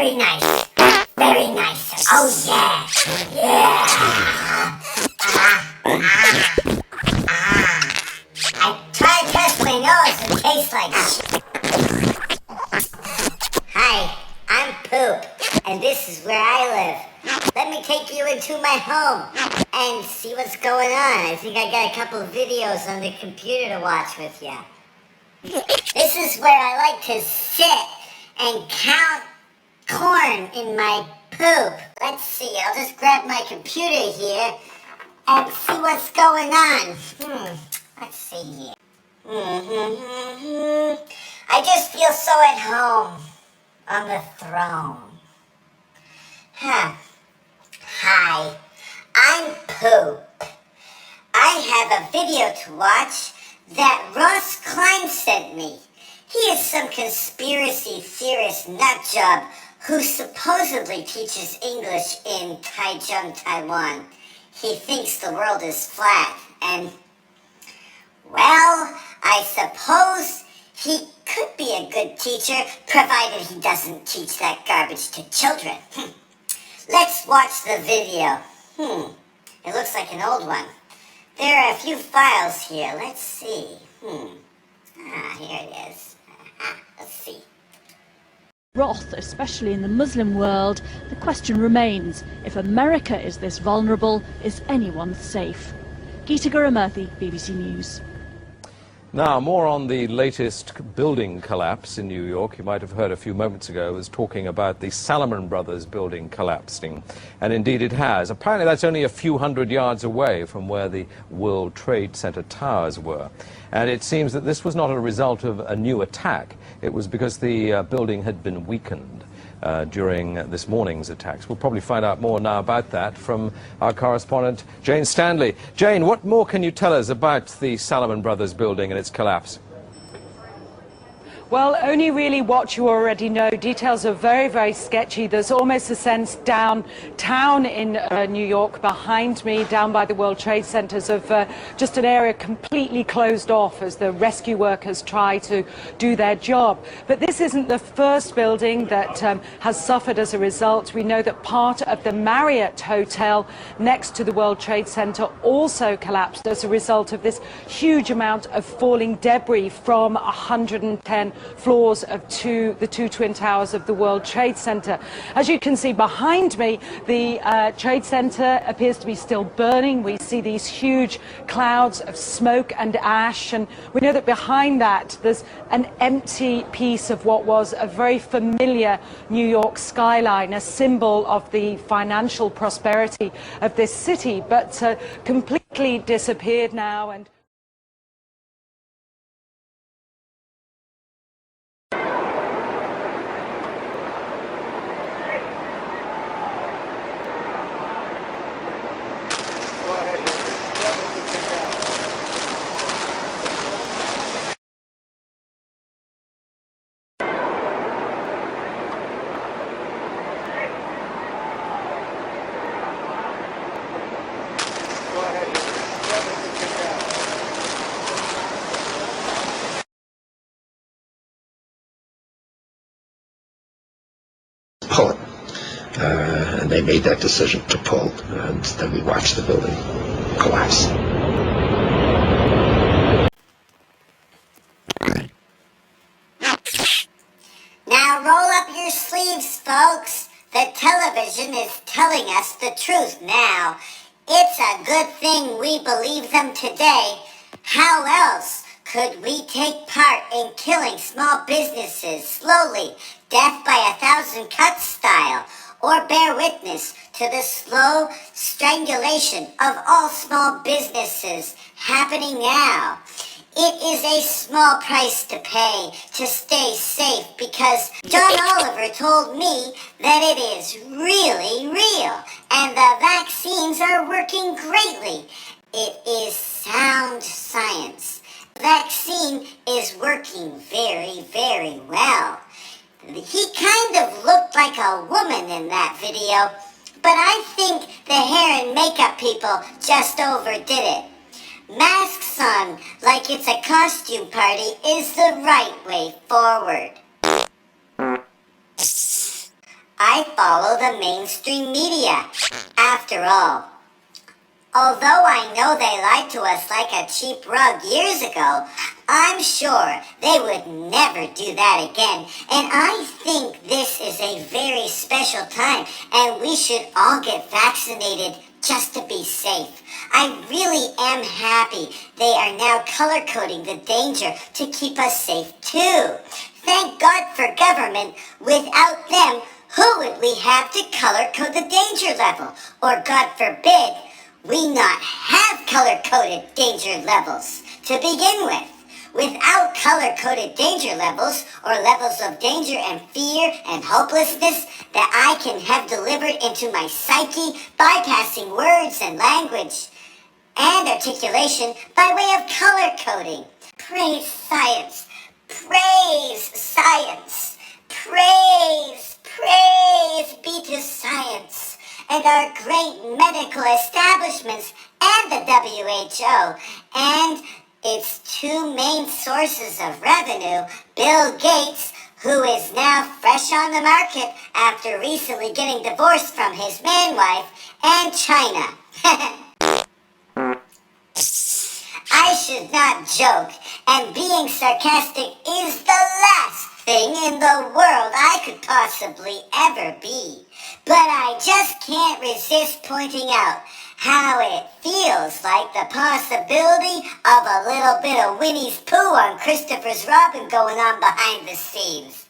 Very nice. Very nice. Oh, yeah. Yeah. I try to test my nose and taste like shit. Hi, I'm Pooh, and this is where I live. Let me take you into my home and see what's going on. I think I got a couple of videos on the computer to watch with you. This is where I like to sit and count corn in my poop. Let's see, I'll just grab my computer here and see what's going on. Let's see here. I just feel so at home on the throne. Hi, I'm Pooh. I have a video to watch that Ross Klein sent me. He is some conspiracy theorist nutjob who supposedly teaches English in Taichung, Taiwan. He thinks the world is flat, and, well, I suppose he could be a good teacher, provided he doesn't teach that garbage to children. Let's watch the video. It looks like an old one. There are a few files here. Let's see. Here it is. Let's see. Wrath, especially in the Muslim world, the question remains, if America is this vulnerable, is anyone safe? Geeta Gurumurthy, BBC News. Now, more on the latest building collapse in New York. You might have heard a few moments ago, I was talking about the Salomon Brothers building collapsing. And indeed it has. Apparently that's only a few hundred yards away from where the World Trade Center towers were. And it seems that this was not a result of a new attack. It was because the building had been weakened during this morning's attacks. We'll probably find out more now about that from our correspondent, Jane Stanley. Jane, what more can you tell us about the Salomon Brothers building and its collapse? Well, only really what you already know. Details are very, very sketchy. There's almost a sense downtown in New York behind me, down by the World Trade Centers, of just an area completely closed off as the rescue workers try to do their job. But this isn't the first building that has suffered as a result. We know that part of the Marriott Hotel next to the World Trade Center also collapsed as a result of this huge amount of falling debris from 110 floors of the two twin towers of the World Trade Center. As you can see behind me, the Trade Center appears to be still burning. We see these huge clouds of smoke and ash, and we know that behind that there's an empty piece of what was a very familiar New York skyline, a symbol of the financial prosperity of this city, but completely disappeared now. And pull it. And they made that decision to pull, and then we watched the building collapse. Now roll up your sleeves, folks. The television is telling us the truth now. It's a good thing we believe them today. How else could we take part in killing small businesses slowly, death by 1,000 cuts style, or bear witness to the slow strangulation of all small businesses happening now? It is a small price to pay to stay safe, because John Oliver told me that it is really real and the vaccines are working greatly. It is sound science. The vaccine is working very, very well. He kind of looked like a woman in that video, but I think the hair and makeup people just overdid it. Masks on like it's a costume party is the right way forward. I follow the mainstream media. After all, although I know they lied to us like a cheap rug years ago, I'm sure they would never do that again. And I think this is a very special time, and we should all get vaccinated just to be safe. I really am happy they are now color-coding the danger to keep us safe too. Thank God for government. Without them, who would we have to color-code the danger level? Or God forbid, we not have color-coded danger levels to begin with. Without color-coded danger levels, or levels of danger and fear and hopelessness that I can have delivered into my psyche, bypassing words and language and articulation by way of color-coding. Praise science. Praise science. Praise be to science and our great medical establishments and the WHO and its two main sources of revenue, Bill Gates, who is now fresh on the market after recently getting divorced from his man-wife, and China. I should not joke, and being sarcastic is the last thing in the world I could possibly ever be. But I just can't resist pointing out how it feels like the possibility of a little bit of Winnie's Pooh on Christopher's Robin going on behind the scenes.